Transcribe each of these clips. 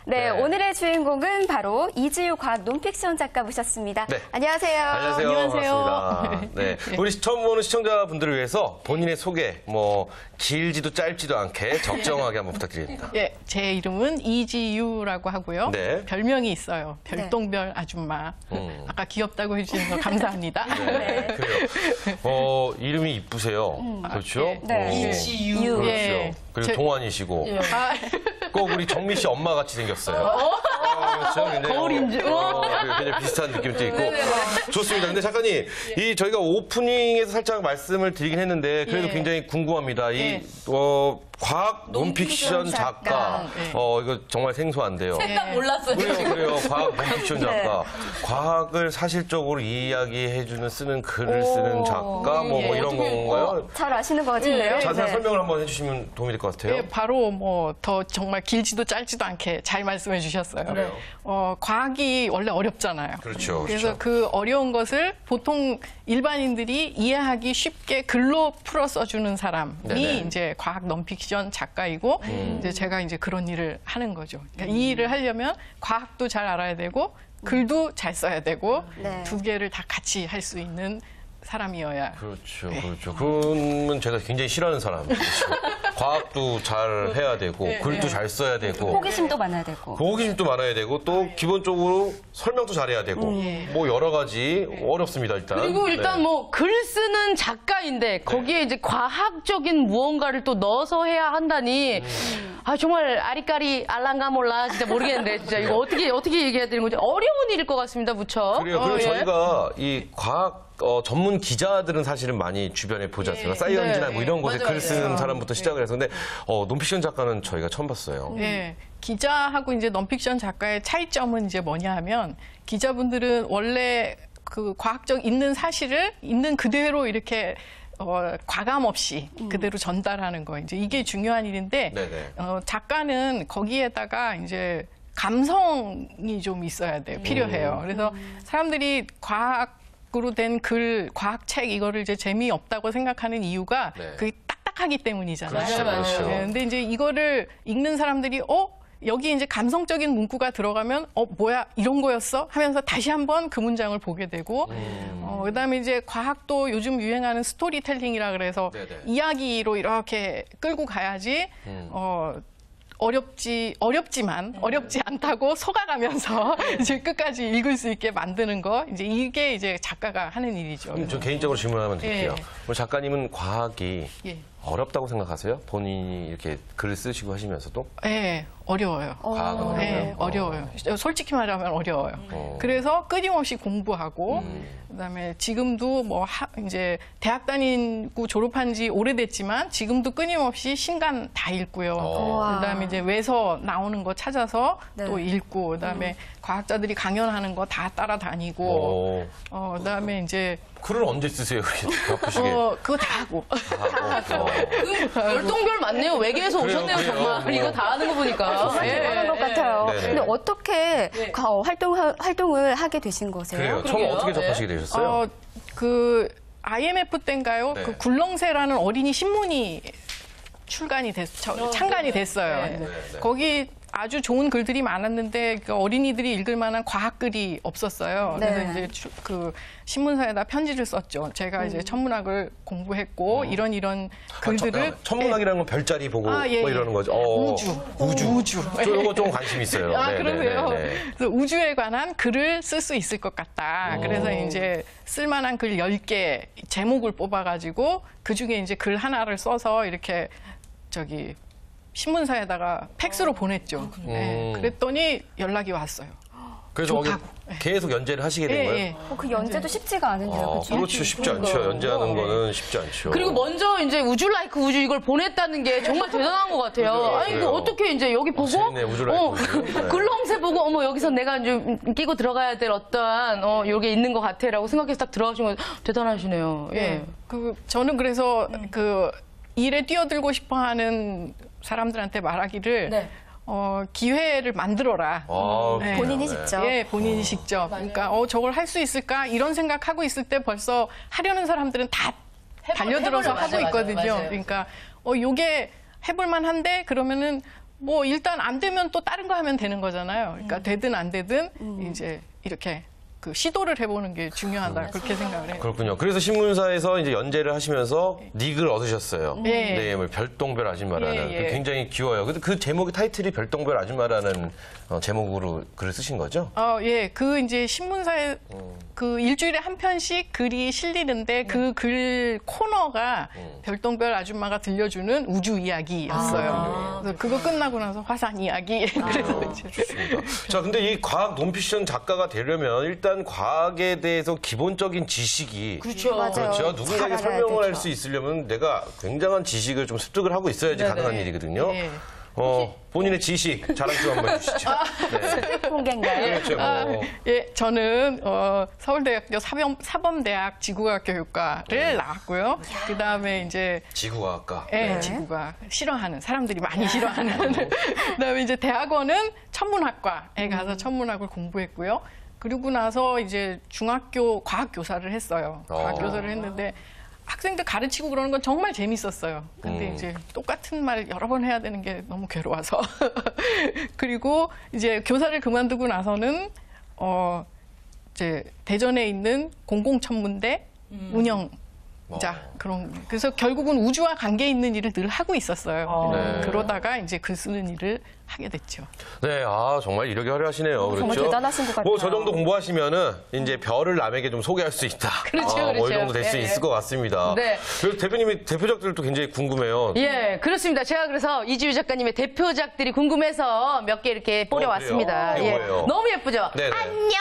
네, 오늘의 주인공은 바로 이지유 과학 논픽션 작가 모셨습니다. 네. 안녕하세요. 안녕하세요. 반갑습니다. 네. 우리 처음 보는 시청자분들을 위해서 본인의 소개, 길지도 짧지도 않게 적정하게 한번 부탁드립니다. 예, 제 이름은 이지유라고 하고요. 네. 별명이 있어요. 별똥별 아줌마. 아까 귀엽다고 해주신 거 감사합니다. 네. 그래요. 이름이 이쁘세요. 그렇죠? 네. 이지유. 그렇죠. 예. 그리고 동안이시고. 예. 꼭 우리 정미 씨 엄마 같이 생겼어요. 그렇죠? 거울인지. 굉장히 비슷한 느낌도 있고. 좋습니다. 근데 작가님, 저희가 오프닝에서 살짝 말씀을 드리긴 했는데, 그래도 예. 굉장히 궁금합니다. 과학 논픽션 작가. 이거 정말 생소한데요. 딱 몰랐어요. 그래요. 과학 논픽션 작가. 과학을 사실적으로 이야기해주는 쓰는 글을 쓰는 작가, 이런 건가요? 잘 아시는 것 같은데요. 자세한 네. 설명을 한번 해주시면 도움이 될 것 같아요. 예, 바로 더 정말 길지도 짧지도 않게 잘 말씀해 주셨어요. 그래요. 과학이 원래 어렵잖아요. 그렇죠. 그래서 그 어려운 것을 보통 일반인들이 이해하기 쉽게 글로 풀어 써주는 사람이 네네. 이제 과학 논픽션 작가이고 이제 제가 이제 그런 일을 하는 거죠. 그러니까 이 일을 하려면 과학도 잘 알아야 되고 글도 잘 써야 되고 네. 두 개를 다 같이 할 수 있는 사람이어야. 그렇죠. 그러면 제가 굉장히 싫어하는 사람이죠. 과학도 잘 해야 되고, 글도 잘 써야 되고, 호기심도 많아야 되고. 호기심도 많아야 되고, 또 기본적으로 설명도 잘해야 되고, 여러 가지 어렵습니다, 일단. 그리고 일단 네. 글 쓰는 작가인데 거기에 이제 과학적인 무언가를 또 넣어서 해야 한다니 정말 아리까리 알랑가 몰라 진짜 모르겠는데 진짜 이거 어떻게 얘기해야 되는 거지? 어려운 일일 것 같습니다, 무척. 그리고 예. 저희가 이 과학 전문 기자들은 사실은 많이 주변에 보지 않습니까? 사이언지나 이런 곳에 글 쓰는 사람부터 시작을 해서. 근데 논픽션 작가는 저희가 처음 봤어요. 네. 기자하고 이제 논픽션 작가의 차이점은 이제 뭐냐 하면 기자분들은 원래 그 과학적 있는 사실을 있는 그대로 이렇게 과감 없이 그대로 전달하는 거 이제 이게 중요한 일인데 작가는 거기에다가 이제 감성이 좀 있어야 돼요. 필요해요. 그래서 사람들이 과학으로 된 글, 과학책 이거를 이제 재미없다고 생각하는 이유가 그게 딱딱하기 때문이잖아요. 그렇죠. 근데 이제 이거를 읽는 사람들이 여기 이제 감성적인 문구가 들어가면 뭐야 이런 거였어 하면서 다시 한번 그 문장을 보게 되고 그다음에 이제 과학도 요즘 유행하는 스토리텔링이라 그래서 이야기로 이렇게 끌고 가야지 어렵지만 어렵지 않다고 속아가면서 이제 끝까지 읽을 수 있게 만드는 거 이게 이제 작가가 하는 일이죠. 저 개인적으로 질문하면 드릴게요. 우리 작가님은 과학이 예. 어렵다고 생각하세요? 본인이 이렇게 글을 쓰시고 하시면서도? 네, 어려워요. 과학은 어려워요? 네, 어려워요. 솔직히 말하면 어려워요. 그래서 끊임없이 공부하고, 그다음에 지금도 이제 대학 다니고 졸업한 지 오래됐지만 지금도 끊임없이 신간 다 읽고요. 그다음에 이제 외서 나오는 거 찾아서 또 읽고, 그다음에 과학자들이 강연하는 거 다 따라다니고, 그다음에 이제 글을 언제 쓰세요? 그렇게 바쁘시게. 그거 다 하고. 별똥별 맞네요. 외계에서 오셨네요, 그래요. 정말. 이거 다 하는 거 보니까. 정말 대단한 것 같아요. 네네. 근데 어떻게 활동을 하게 되신 거세요? 그래요. 처음 어떻게 접하시게 되셨어요? 그 IMF 때인가요? 그 굴렁쇠라는 어린이 신문이 창간이 됐어요. 거기 아주 좋은 글들이 많았는데 그 어린이들이 읽을 만한 과학 글이 없었어요. 그래서 이제 그 신문사에다 편지를 썼죠. 제가 이제 천문학을 공부했고 이런 글들을 천문학이라는 건 별자리 보고 이러는 거죠. 우주. 저 이거 좀 관심 있어요. 그러세요. 그래서 우주에 관한 글을 쓸 수 있을 것 같다. 그래서 이제 쓸만한 글 10개 제목을 뽑아가지고 그 중에 이제 글 하나를 써서 이렇게 신문사에다가 팩스로 보냈죠. 그랬더니 연락이 왔어요. 그래서 거기 계속 연재를 하시게 된 거예요? 그 연재도 쉽지가 않은데요. 그렇죠? 그렇죠. 쉽지 않죠. 연재하는 거는 쉽지 않죠. 그리고 먼저 이제 우주 라이크 우주 이걸 보냈다는 게 정말 대단한 것 같아요. 아니, 이거 어떻게 이제 여기 보고, 재밌네, 우주 라이크 우주. 글렁쇠 보고, 여기서 내가 좀 끼고 들어가야 될 어떠한, 요게 있는 것 같아라고 생각해서 딱 들어가신 거 대단하시네요. 예. 저는 그래서 일에 뛰어들고 싶어 하는 사람들한테 말하기를, 기회를 만들어라. 본인이 직접. 본인이 직접. 그러니까 저걸 할 수 있을까 이런 생각하고 있을 때 벌써 하려는 사람들은 다 달려들어서 하고 있거든요. 맞아요. 그러니까 요게 해볼 만한데 그러면은 뭐 일단 안 되면 또 다른 거 하면 되는 거잖아요. 그러니까 되든 안 되든 이제 이렇게 그 시도를 해보는 게 중요하다 그렇게 생각을 해요. 그렇군요. 그래서 신문사에서 이제 연재를 하시면서 닉을 얻으셨어요. 예. 네, 뭐 별똥별 아줌마라는 예, 예. 굉장히 귀여워요. 근데 그 제목이 타이틀이 별똥별 아줌마라는 제목으로 글을 쓰신 거죠? 예, 그 이제 신문사에 그 일주일에 한 편씩 글이 실리는데 그 글 코너가 별똥별 아줌마가 들려주는 우주 이야기였어요. 그래서 그거 끝나고 나서 화산 이야기. 그래서 이제 좋습니다. 자, 근데 이 과학 논피션 작가가 되려면 일단 과학에 대해서 기본적인 지식이 그렇죠. 맞아요. 그렇죠. 잘 누군가에게 알아야 설명을 할 되죠. 수 있으려면 내가 굉장한 지식을 좀 습득을 하고 있어야지 가능한 일이거든요. 네. 본인의 지식 자랑 좀 한번 해주시죠. 네. 공개인가요? 그렇죠. 예, 저는 서울대학교 사범대학 지구과학 교육과를 나왔고요. 그 다음에 이제 지구과학과. 예, 지구가 싫어하는 사람들이 많이 싫어하는. 그다음에 이제 대학원은 천문학과에 가서 천문학을 공부했고요. 그리고 나서 이제 중학교 과학 교사를 했어요. 과학 교사를 했는데 학생들 가르치고 그러는 건 정말 재밌었어요. 근데 이제 똑같은 말 여러 번 해야 되는 게 너무 괴로워서. 그리고 이제 교사를 그만두고 나서는 이제 대전에 있는 공공천문대 운영 그래서 결국은 우주와 관계 있는 일을 늘 하고 있었어요. 네. 그러다가 이제 글 쓰는 일을 하게 됐죠. 네, 정말 이력이 화려하시네요. 그렇죠? 정말 대단하신 것 같아요. 뭐 저 정도 공부하시면은 이제 별을 남에게 좀 소개할 수 있다. 그렇죠, 뭐 이 그렇죠. 정도 될 수 네. 있을 것 같습니다. 네. 그래서 대표님이 대표작들도 굉장히 궁금해요. 예, 그렇습니다. 제가 그래서 이지유 작가님의 대표작들이 궁금해서 몇 개 이렇게 뿌려왔습니다. 그래요? 이게 뭐예요? 너무 예쁘죠? 네네. 안녕,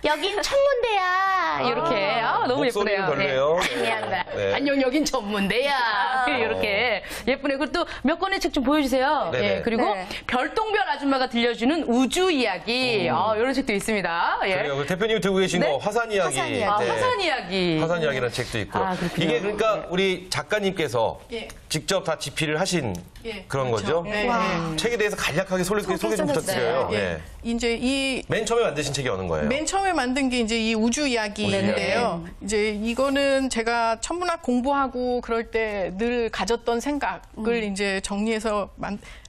여긴 천문대야. 이렇게. 너무 목소리는 예쁘네요. 별로예요. 네. 안녕, 네. 안녕, 여긴 천문대야. 이렇게 예쁘네요. 그리고 또 몇 권의 책 좀 보여주세요. 네네. 예, 그리고 네. 별똥별 아줌마가 들려주는 우주 이야기. 이런 책도 있습니다. 예. 그래요. 대표님이 들고 계신 네? 거 화산 이야기. 화산 이야기. 화산 이야기. 화산 이야기라는 책도 있고. 그렇군요. 이게 그러니까 우리 작가님께서 예. 직접 다 집필을 하신 예, 그런 그렇죠. 거죠? 네, 네. 책에 대해서 간략하게 소개 좀 좀 부탁드려요. 예. 네. 이제 이 맨 처음에 만드신 책이 어느 거예요? 맨 처음에 만든 게 이제 이 우주 이야기인데요. 이제 이거는 제가 천문학 공부하고 그럴 때 늘 가졌던 생각을 이제 정리해서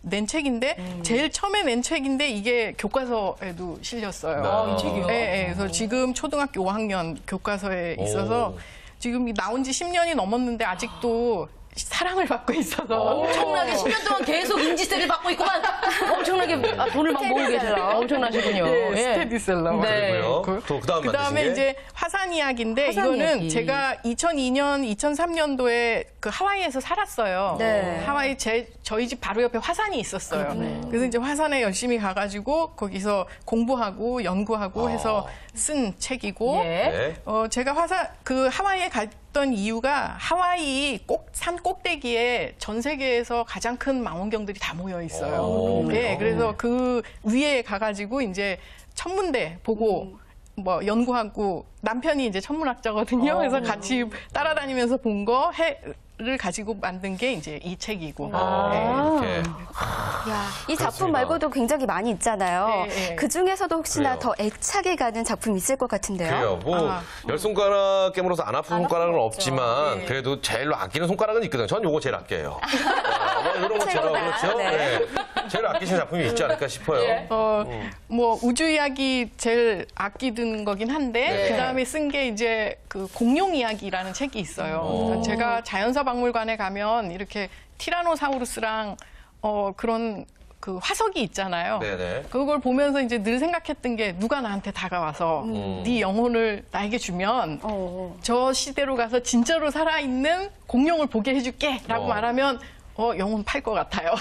낸 책인데 제일 처음에 낸 책인데 이게 교과서에도 실렸어요. 이 책이요? 네, 그래서 지금 초등학교 5학년 교과서에 있어서 지금 나온 지 10년이 넘었는데 아직도 사랑을 받고 있어서 엄청나게 10년 동안 계속 인지세를 받고 있구만. 엄청나게 돈을 막 모으고 계세요. 엄청나시군요. 예, 예. 스테디셀러. 네. 그리고요. 또 그다음 그다음에 만드신 게? 이제 화산 이야기인데 화산 이거는 이야기. 제가 2002년, 2003년도에 그 하와이에서 살았어요. 네. 하와이 저희 집 바로 옆에 화산이 있었어요. 그래서 이제 화산에 열심히 가가지고 거기서 공부하고 연구하고 해서 쓴 책이고 예. 네. 제가 하와이에 갔던 이유가 하와이 산 꼭대기에 전 세계에서 가장 큰 망원경들이 다 모여 있어요. 네, 그래서 그 위에 가가지고 이제 천문대 보고 뭐 연구하고 남편이 이제 천문학자거든요. 그래서 같이 따라다니면서 본 거를 가지고 만든 게 이제 이 책이고. 네. 이렇게. 이 작품 그렇습니다. 말고도 굉장히 많이 있잖아요. 네, 네. 그 중에서도 혹시나 그래요. 더 애착이 가는 작품이 있을 것 같은데요. 그래요. 뭐, 열 손가락 깨물어서 안 아픈 손가락은 건 없지만, 네. 그래도 제일로 아끼는 손가락은 있거든요. 전 요거 제일 아껴요. 이런 것처럼, 최고다. 그렇죠? 네. 네. 제일 아끼신 작품이 있지 않을까 싶어요. 뭐 우주 이야기 제일 아끼는 거긴 한데 그다음에 쓴 게 이제 그 공룡 이야기라는 책이 있어요. 제가 자연사 박물관에 가면 이렇게 티라노사우루스랑 그런 그 화석이 있잖아요. 네네. 그걸 보면서 이제 늘 생각했던 게 누가 나한테 다가와서 네 영혼을 나에게 주면 저 시대로 가서 진짜로 살아있는 공룡을 보게 해줄게라고 말하면 영혼 팔 것 같아요.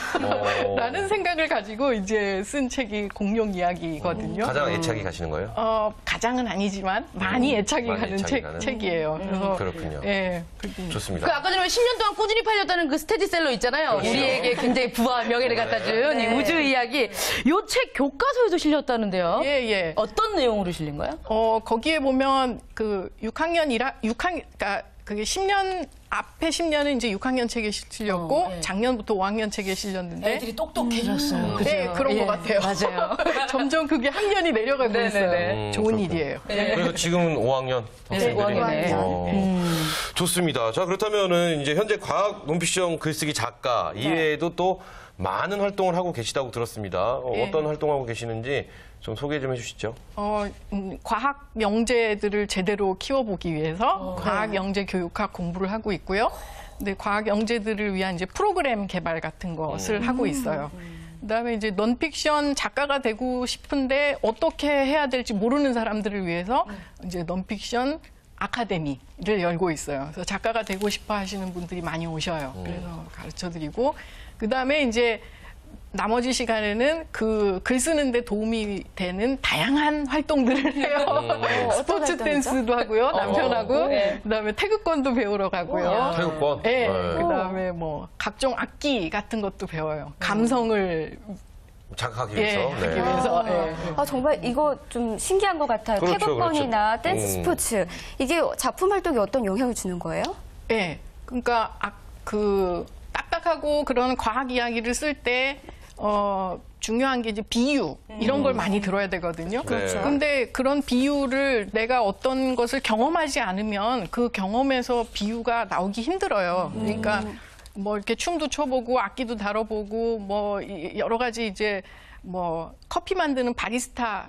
라는 생각을 가지고 이제 쓴 책이 공룡 이야기거든요. 가장 애착이 가시는 거예요? 가장은 아니지만 많이 애착이 많이 가는 애착이 가는? 책이에요. 그래서 그렇군요. 예. 좋습니다. 그 아까 전에 10년 동안 꾸준히 팔렸다는 그 스테디셀러 있잖아요. 그렇죠. 우리에게 굉장히 부와 명예를 갖다 준 이 우주 이야기. 요 책 교과서에도 실렸다는데요. 예, 예. 어떤 내용으로 실린 거예요? 거기에 보면 그 6학년 그게 10년 앞에 10년은 이제 6학년 책에 실렸고 작년부터 5학년 책에 실렸는데 똑똑해졌어요. 네, 그런 것 같아요. 맞아요. 점점 그게 학년이 내려가고 네네네. 있어요. 좋은 그렇군요. 일이에요. 그래서 지금은 5학년 학생들이. 5학년이네. 좋습니다. 자, 그렇다면은 이제 현재 과학 논피션 글쓰기 작가 이외에도 또 많은 활동을 하고 계시다고 들었습니다. 예. 어떤 활동하고 계시는지 좀 소개 좀 해주시죠. 과학 영재들을 제대로 키워보기 위해서 과학 영재 교육학 공부를 하고 있고요. 근데 과학 영재들을 위한 이제 프로그램 개발 같은 것을 하고 있어요. 그다음에 이제 넌픽션 작가가 되고 싶은데 어떻게 해야 될지 모르는 사람들을 위해서 이제 넌픽션 아카데미를 열고 있어요. 그래서 작가가 되고 싶어 하시는 분들이 많이 오셔요. 그래서 가르쳐드리고 그다음에 이제 나머지 시간에는 그 글 쓰는데 도움이 되는 다양한 활동들을 해요. 스포츠 활동이죠? 댄스도 하고요, 남편하고. 네. 그다음에 태극권도 배우러 가고요. 태극권? 네. 네. 그다음에 뭐 각종 악기 같은 것도 배워요. 감성을 자극하기 위해서. 예, 하기 위해서. 예. 정말 이거 좀 신기한 것 같아요. 그렇죠, 태극권이나 그렇죠. 댄스 스포츠. 이게 작품 활동에 어떤 영향을 주는 거예요? 예. 그러니까 그 딱딱하고 그런 과학 이야기를 쓸 때 중요한 게 이제 비유 이런 걸 많이 들어야 되거든요. 그렇죠. 근데 그런 비유를 내가 어떤 것을 경험하지 않으면 그 경험에서 비유가 나오기 힘들어요. 그러니까 뭐 이렇게 춤도 춰보고 악기도 다뤄보고 뭐 여러 가지 이제 뭐 커피 만드는 바리스타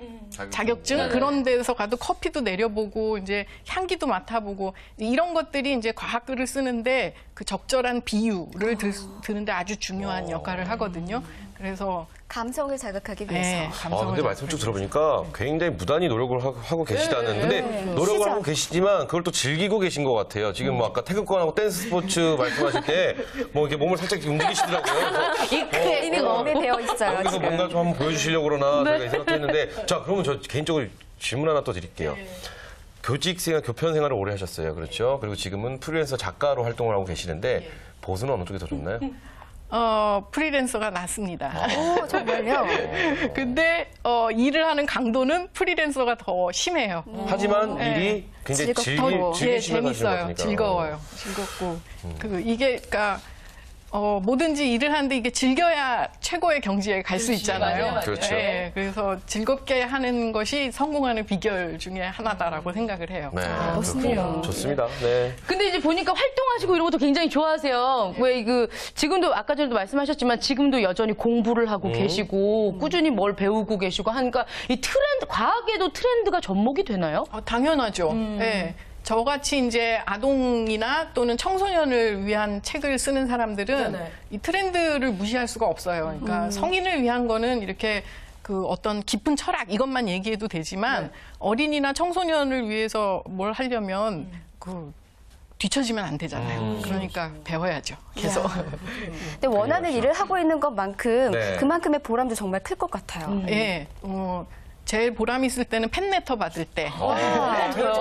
자격증 그런 데서 가도 커피도 내려보고 이제 향기도 맡아보고 이런 것들이 이제 과학글을 쓰는데 그 적절한 비유를 드는데 아주 중요한 역할을 하거든요. 그래서 감성을 자극하기 위해서. 네, 감성을 근데 말씀 쭉 자극하기 들어보니까 굉장히 무단히 노력을 하고 계시다는. 근데 노력을 시작. 하고 계시지만 그걸 또 즐기고 계신 것 같아요. 지금 뭐 아까 태극권하고 댄스 스포츠 말씀하실 때 뭐 이렇게 몸을 살짝 이렇게 움직이시더라고요. 그래서 이미 몸에 배어 있어요. 여기서 지금. 뭔가 좀 한번 보여주시려고 그러나 저희가 생각했는데 자, 그러면 저 개인적으로 질문 하나 또 드릴게요. 교직생활, 교편 생활을 오래 하셨어요. 그렇죠? 그리고 지금은 프리랜서 작가로 활동을 하고 계시는데 보수는 어느 쪽이 더 좋나요? 프리랜서가 낫습니다. 오, 정말요? 근데 일을 하는 강도는 프리랜서가 더 심해요. 하지만 네. 일이 굉장히 즐겁고. 예, 즐기시면 하시는 재밌어요. 거니까. 즐거워요. 즐겁고. 이게, 그러니까, 뭐든지 일을 하는데 이게 즐겨야 최고의 경지에 갈 수 있잖아요. 맞아요. 그렇죠. 예, 그래서 즐겁게 하는 것이 성공하는 비결 중에 하나다라고 생각을 해요. 네, 멋있네요. 그렇군요. 좋습니다. 네. 근데 이제 보니까 활동하시고 이런 것도 굉장히 좋아하세요. 왜 지금도 아까 전에도 말씀하셨지만 지금도 여전히 공부를 하고 계시고 꾸준히 뭘 배우고 계시고 하니까 이 과학에도 트렌드가 접목이 되나요? 당연하죠. 예. 저같이 이제 아동이나 또는 청소년을 위한 책을 쓰는 사람들은 네네. 이 트렌드를 무시할 수가 없어요. 그러니까 성인을 위한 거는 이렇게 그 어떤 깊은 철학 이것만 얘기해도 되지만 어린이나 청소년을 위해서 뭘 하려면 그 뒤처지면 안 되잖아요. 그러니까 배워야죠. 계속. 근데 원하는 일을 하고 있는 것만큼 네. 그만큼의 보람도 정말 클 것 같아요. 예. 제일 보람 있을 때는 팬레터 받을 때.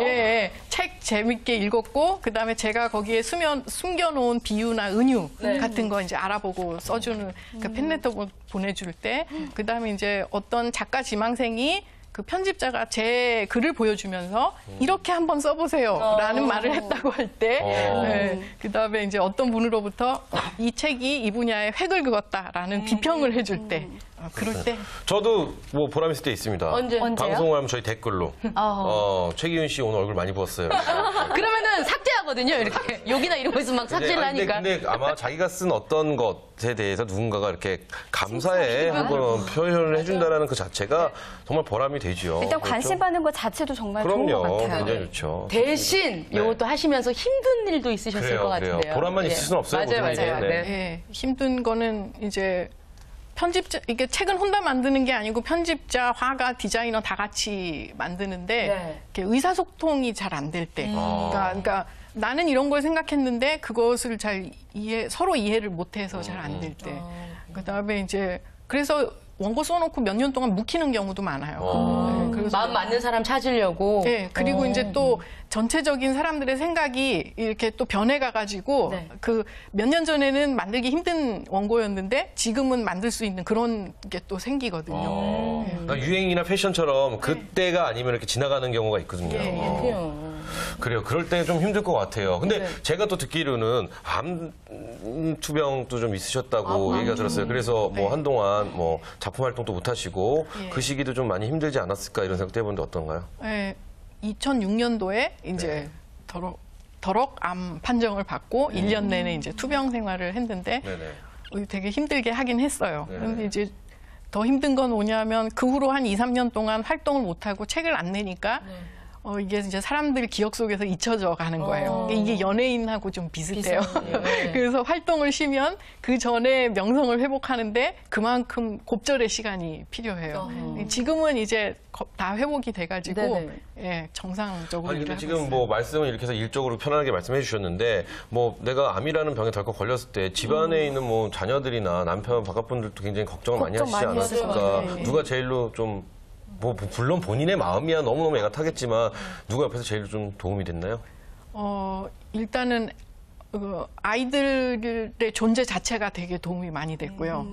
예, 책 재밌게 읽었고, 그 다음에 제가 거기에 숨겨놓은 비유나 은유 같은 거 이제 알아보고 써주는 그 팬레터 보내줄 때, 그 다음에 이제 어떤 작가 지망생이 그 편집자가 제 글을 보여주면서 이렇게 한번 써보세요라는 말을 했다고 할 때, 그 다음에 이제 어떤 분으로부터 이 책이 이 분야에 획을 그었다라는 비평을 해줄 때, 그럴 때. 저도 뭐 보람 있을 때 있습니다. 언제? 언제요? 방송을 하면 저희 댓글로 최기훈 씨 오늘 얼굴 많이 부었어요. 그러면은 삭제하거든요. 이렇게 욕이나 이런 거 있으면 막 삭제를 하니까. 근데 아마 자기가 쓴 어떤 것에 대해서 누군가가 이렇게 감사해 하고 표현을 해준다라는 그 자체가 정말 보람이 되죠. 일단 관심 받는 것 자체도 정말 좋은 것 그럼요. 같아요. 굉장히 좋죠. 대신 이것도 하시면서 힘든 일도 있으셨을 그래요, 것 그래요. 같은데요. 보람만 예. 있을 수는 없어요, 맞아요, 모든 맞아요. 일에. 네. 예, 힘든 거는 이제 편집자, 이게 책은 혼자 만드는 게 아니고 편집자, 화가, 디자이너 다 같이 만드는데 네. 이렇게 의사소통이 잘 안 될 때. 그러니까 나는 이런 걸 생각했는데 그것을 잘 서로 이해를 못해서 잘 안 될 때. 그다음에 이제 그래서 원고 써놓고 몇 년 동안 묵히는 경우도 많아요. 네, 그래서 마음 맞는 사람 찾으려고. 네, 그리고 이제 또 전체적인 사람들의 생각이 이렇게 또 변해가가지고 네. 그 몇 년 전에는 만들기 힘든 원고였는데 지금은 만들 수 있는 그런 게 또 생기거든요. 그러니까 유행이나 패션처럼 그때가 아니면 이렇게 지나가는 경우가 있거든요. 그래요. 그럴 때 좀 힘들 것 같아요. 근데 제가 또 듣기로는 암 투병도 좀 있으셨다고 얘기가 들었어요. 그래서 뭐 한동안 뭐 작품 활동도 못 하시고 그 시기도 좀 많이 힘들지 않았을까 이런 생각도 해보는데 어떤가요? 네, 2006년도에 이제 더럭 암 판정을 받고 1년 내내 이제 투병 생활을 했는데 네네. 되게 힘들게 하긴 했어요. 네. 그런데 이제 더 힘든 건 뭐냐면 그 후로 한 2, 3년 동안 활동을 못하고 책을 안 내니까 이게 이제 사람들 기억 속에서 잊혀져 가는 거예요. 이게 연예인하고 좀 비슷해요. 그래서 활동을 쉬면 그 전에 명성을 회복하는데 그만큼 곱절의 시간이 필요해요. 지금은 이제 다 회복이 돼가지고 네네. 예, 정상적으로 아니 일을 근데 하고 지금 있어요. 뭐 말씀을 이렇게 해서 일적으로 편안하게 말씀해 주셨는데 뭐 내가 암이라는 병에 덜컥 걸렸을 때 집안에 있는 뭐 자녀들이나 남편 바깥분들도 굉장히 걱정을 많이 걱정 하시지 많이 했을 것 않았을까? 같아요. 누가 제일로 좀 뭐 물론 본인의 마음이야 너무너무 애가 타겠지만 누가 옆에서 제일 좀 도움이 됐나요? 일단은 아이들의 존재 자체가 되게 도움이 많이 됐고요.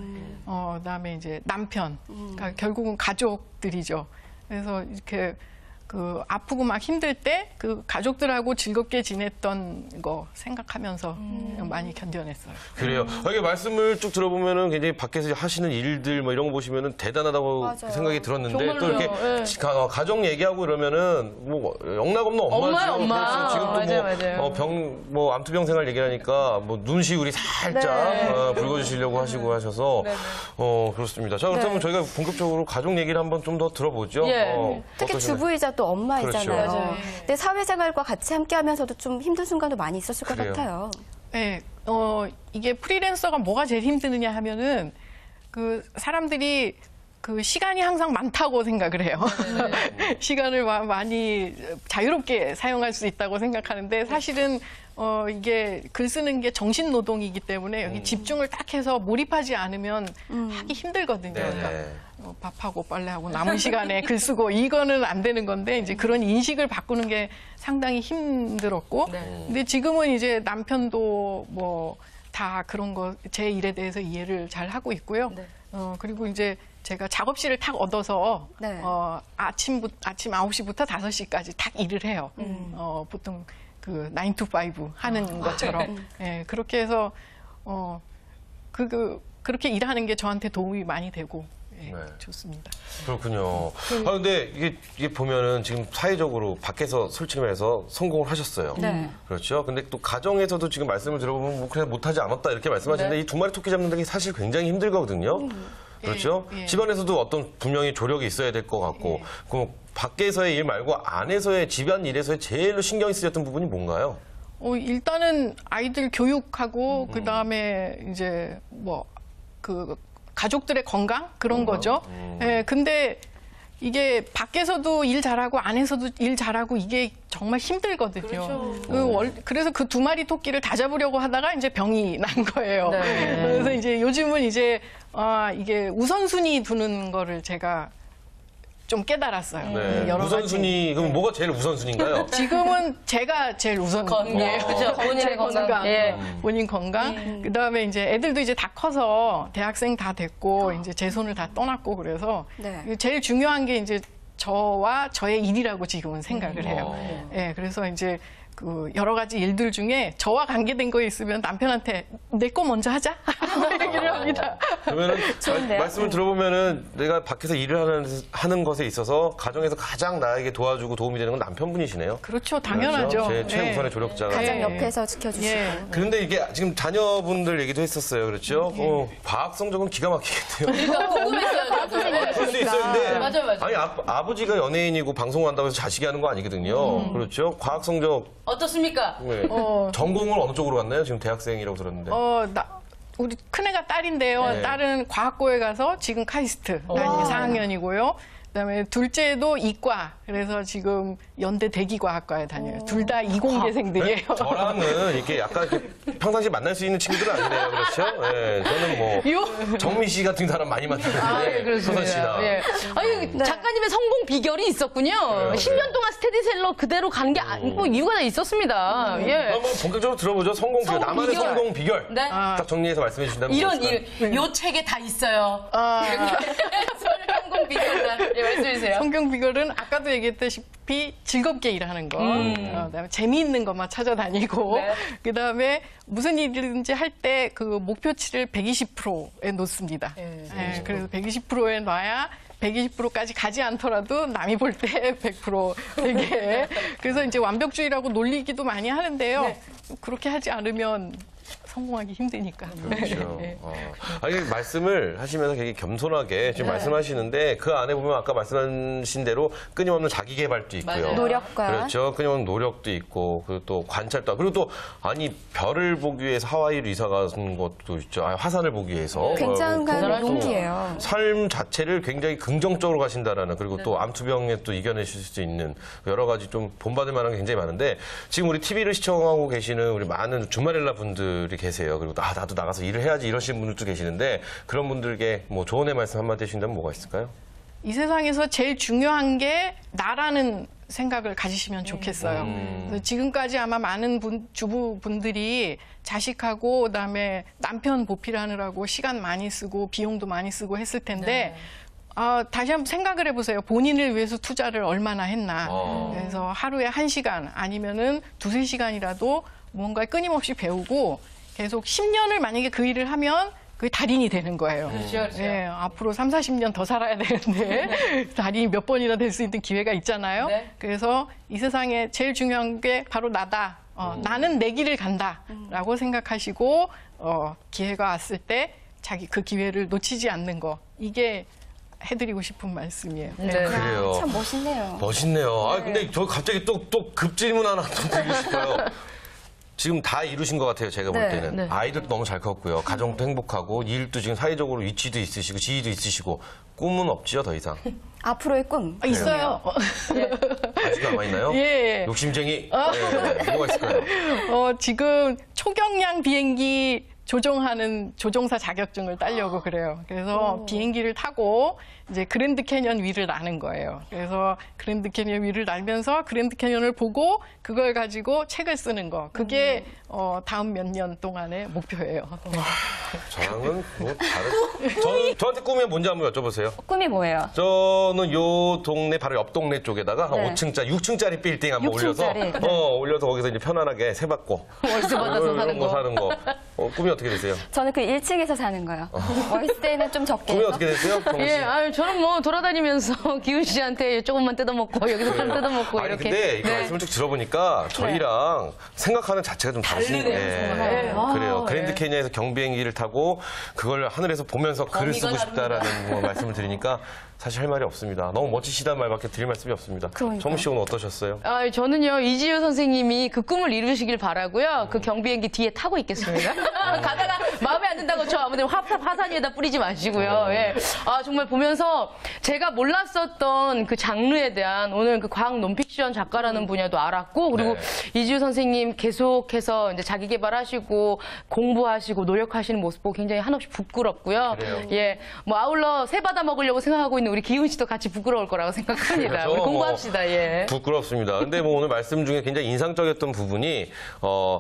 그다음에 이제 남편, 그러니까 결국은 가족들이죠. 그래서 이렇게 그 아프고 막 힘들 때 그 가족들하고 즐겁게 지냈던 거 생각하면서 많이 견뎌냈어요. 그래요. 이게 말씀을 쭉 들어보면은 굉장히 밖에서 하시는 일들 뭐 이런 거 보시면은 대단하다고 맞아요. 생각이 들었는데 또 정말로요. 이렇게 예. 가정 얘기하고 이러면은 뭐 영락없는 엄마죠. 엄마야, 엄마. 그렇죠. 지금 맞아요, 또 맞아요. 뭐 암투병 생활 얘기하니까 뭐 눈시울이 살짝 붉어지시려고 하시고 하셔서 그렇습니다. 자 그렇다면 저희가 본격적으로 가족 얘기를 한번 좀 더 들어보죠. 예. 특히 어떠시나요? 주부이자 또 엄마이잖아요. 그렇죠. 맞아요. 근데 사회생활과 같이 함께하면서도 좀 힘든 순간도 많이 있었을 것 그래요. 같아요. 네, 이게 프리랜서가 뭐가 제일 힘드느냐 하면은 그 사람들이 그 시간이 항상 많다고 생각을 해요. 시간을 많이 자유롭게 사용할 수 있다고 생각하는데 사실은 이게 글 쓰는 게 정신 노동이기 때문에 여기 집중을 딱 해서 몰입하지 않으면 하기 힘들거든요. 네네. 그러니까 밥하고 빨래하고 남은 시간에 글 쓰고 이거는 안 되는 건데 이제 그런 인식을 바꾸는 게 상당히 힘들었고 근데 지금은 이제 남편도 뭐 다 그런 거 제 일에 대해서 이해를 잘 하고 있고요. 그리고 이제 제가 작업실을 탁 얻어서 네. 아침 9시부터 5시까지 탁 일을 해요. 보통 그 9 to 5 하는 것처럼. 예, 그렇게 해서 그렇게 일하는 게 저한테 도움이 많이 되고 예, 네. 좋습니다. 그렇군요. 근데 이게 보면은 지금 사회적으로 밖에서 솔직히 말해서 성공을 하셨어요. 네. 그렇죠. 근데 또 가정에서도 지금 말씀을 들어보면 뭐 그냥 못하지 않았다 이렇게 말씀하시는데 이 두 마리 토끼 잡는 게 사실 굉장히 힘들거든요. 그렇죠. 예. 집안에서도 어떤 분명히 조력이 있어야 될 것 같고 그럼 밖에서의 일 말고 안에서의 집안 일에서의 제일로 신경이 쓰였던 부분이 뭔가요? 일단은 아이들 교육하고 그다음에 이제 그 가족들의 건강 그런 거죠. 예, 근데 이게 밖에서도 일 잘하고 안에서도 일 잘하고 이게 정말 힘들거든요. 그래서 그 두 마리 토끼를 다 잡으려고 하다가 이제 병이 난 거예요. 그래서 이제 요즘은 이제 이게 우선순위 두는 거를 제가 좀 깨달았어요. 네. 여러 가지. 우선순위 그럼 뭐가 제일 우선순위인가요? 지금은 제가 제일 우선이에요. 그죠. 본인의 건강. 예. 본인 건강. 그다음에 이제 애들도 이제 다 커서 대학생 다 됐고 이제 제 손을 다 떠났고 그래서 네. 제일 중요한 게 이제 저와 저의 일이라고 지금은 생각을 해요. 예. 그래서 이제 그 여러 가지 일들 중에 저와 관계된 거 있으면 남편한테 내 거 먼저 하자 얘기를 합니다. 그러면은 좋은데요? 말씀을 들어보면은 내가 밖에서 일을 하는 것에 있어서 가정에서 가장 나에게 도와주고 도움이 되는 건 남편분이시네요. 그렇죠. 당연하죠. 그렇죠? 제 최우선의 예. 조력자가. 가장 예. 옆에서 지켜주시고. 예. 그런데 이게 지금 자녀분들 얘기도 했었어요. 그렇죠? 과학 성적은 기가 막히겠네요. 그러니까 궁금했어요. 그럴 수 있어요. 근데 맞아요. 아니 아버지가 연예인이고 방송을 한다고 해서 자식이 하는 거 아니거든요. 그렇죠? 과학 성적 어떻습니까? 네. 전공을 어느 쪽으로 갔나요? 지금 대학생이라고 들었는데. 우리 큰애가 딸인데요. 네. 딸은 과학고에 가서 지금 카이스트 다니는 4학년이고요. 그다음에 둘째도 이과. 그래서 지금 연대 대기과학과에 다녀요. 둘 다 이공계생들이에요. 저랑은 이렇게 약간 이렇게 평상시 만날 수 있는 친구들은 아니네요. 그렇죠? 네, 저는 뭐 정미 씨 같은 사람 많이 만나는데 서선 씨나. 예. 아니, 작가님의 성공 비결이 있었군요. 10년 동안 스테디셀러 그대로 간 게 아니고 이유가 다 있었습니다. 예. 한번 본격적으로 들어보죠. 성공 비결. 성공 나만의 비결. 성공 비결. 네. 딱 정리해서 말씀해 주신다면 이런 무엇일까요? 요 책에 다 있어요. 성공 비결. 예, 말씀해주세요. 성경 비결은 아까도 얘기했다시피 즐겁게 일하는 거, 그다음에 재미있는 것만 찾아다니고, 네. 그다음에 무슨 일이든지 할 때 그 목표치를 120%에 놓습니다. 예, 그래서 120%에 놔야 120%까지 가지 않더라도 남이 볼 때 100% 되게. 그래서 이제 완벽주의라고 놀리기도 많이 하는데요. 그렇게 하지 않으면 성공하기 힘드니까. 그렇죠. 네. 아니, 말씀을 하시면서 되게 겸손하게 지금 말씀하시는데 그 안에 보면 아까 말씀하신 대로 끊임없는 자기 개발도 있고요. 맞아요. 노력과. 그렇죠. 끊임없는 노력도 있고 그리고 또 관찰도 그리고 또 아니 별을 보기 위해서 하와이로 이사 가는 것도 있죠. 아, 화산을 보기 위해서. 굉장한 또 용기예요. 삶 자체를 굉장히 긍정적으로 가신다라는 그리고 또 암투병에 또 이겨내실 수 있는 여러 가지 좀 본받을 만한 게 굉장히 많은데 지금 우리 TV를 시청하고 계시는 우리 많은 주말렐라 분들이 계세요. 그리고 나도 나가서 일을 해야지 이러시는 분들도 계시는데 그런 분들께 뭐 조언의 말씀 한마디 해주신다면 뭐가 있을까요? 이 세상에서 제일 중요한 게 나라는 생각을 가지시면 좋겠어요. 그래서 지금까지 아마 많은 주부분들이 자식하고 그다음에 남편 보필하느라고 시간 많이 쓰고 비용도 많이 쓰고 했을 텐데 다시 한번 생각을 해보세요. 본인을 위해서 투자를 얼마나 했나. 그래서 하루에 1시간 아니면은 2~3시간이라도 뭔가 끊임없이 배우고 계속 10년을 만약에 그 일을 하면 그게 달인이 되는 거예요. 그렇죠. 네, 앞으로 30~40년 더 살아야 되는데 달인이 몇 번이나 될 수 있는 기회가 있잖아요. 네. 그래서 이 세상에 제일 중요한 게 바로 나다. 나는 내 길을 간다라고 생각하시고 기회가 왔을 때 자기 그 기회를 놓치지 않는 거. 이게 해드리고 싶은 말씀이에요. 네. 그래요. 참 멋있네요. 멋있네요. 아, 근데 저 갑자기 또 급질문 하나 또 드리고 싶어요. 지금 다 이루신 것 같아요, 제가 볼 네, 때는. 네. 아이들도 너무 잘 컸고요. 가정도 행복하고, 일도 지금 사회적으로 위치도 있으시고, 지위도 있으시고, 꿈은 없지요, 더 이상. 앞으로의 꿈. 있어요. 아직도 남아있나요? 예. 욕심쟁이? 네, 뭐가 있을까요? 지금 초경량 비행기 조종하는 조종사 자격증을 따려고 그래요. 그래서 비행기를 타고 이제 그랜드 캐년 위를 나는 거예요. 그래서 그랜드 캐년 위를 날면서 그랜드 캐년을 보고 그걸 가지고 책을 쓰는 거. 그게 다음 몇 년 동안의 목표예요. 저랑은 뭐 저한테 꿈이 뭔지 한번 여쭤보세요. 꿈이 뭐예요? 저는 요 동네 바로 옆 동네 쪽에다가 한 네. 5층짜리, 6층짜리 빌딩 한번 올려서 6층짜리. 올려서 거기서 이제 편안하게 새 받고 월세 받아서 이런 사는 거 거. 사는 거. 꿈이 어떻게 되세요? 저는 그 1층에서 사는 거요. 월세는 좀 적게 꿈이 해서. 어떻게 되세요? 경훈 씨? 예, 아유, 저는 뭐 돌아다니면서 기훈 씨한테 조금만 뜯어먹고 여기서 좀 뜯어먹고 아니, 이렇게. 근데 이거 네. 말씀을 쭉 들어보니까 저희랑 생각하는 자체가 좀 다르네요. 그래요. 그랜드 캐니언에서 경비행기를 타고 그걸 하늘에서 보면서 글을 쓰고 싶다라는 뭐 말씀을 드리니까 사실 할 말이 없습니다. 너무 멋지시다는 말밖에 드릴 말씀이 없습니다. 그러니까요. 정우 씨 오늘 어떠셨어요? 아, 저는요, 이지효 선생님이 그 꿈을 이루시길 바라고요. 그 경비행기 뒤에 타고 있겠습니다. 가다가 마음에 안 든다고 저 아무데나 화산 위에다 뿌리지 마시고요. 예. 아, 정말 보면서 제가 몰랐었던 그 장르에 대한 오늘 그 과학 논픽션 작가라는 분야도 알았고, 그리고 이지효 선생님 계속해서 이제 자기 개발하시고 공부하시고 노력하시는 모습 보고 굉장히 한없이 부끄럽고요. 그래요. 예. 뭐 아울러 새 받아 먹으려고 생각하고 있는 우리 기훈 씨도 같이 부끄러울 거라고 생각합니다. 그렇죠. 우리 공부합시다. 예. 부끄럽습니다. 근데 뭐 오늘 말씀 중에 굉장히 인상적이었던 부분이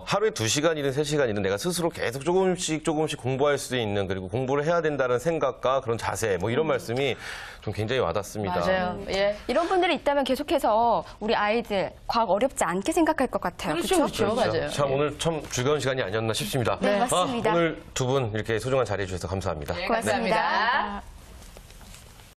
하루에 2시간이든 3시간이든 내가 스스로 계속 조금씩 공부할 수 있는 그리고 공부를 해야 된다는 생각과 그런 자세 뭐 이런 말씀이 좀 굉장히 와닿습니다. 맞아요. 예. 이런 분들이 있다면 계속해서 우리 아이들 과학 어렵지 않게 생각할 것 같아요. 그렇죠, 그렇죠? 그렇죠. 맞아요. 참 오늘 참 즐거운 시간이 아니었나 싶습니다. 네, 맞습니다. 오늘 두 분 이렇게 소중한 자리해 주셔서 감사합니다. 고맙습니다. 감사합니다.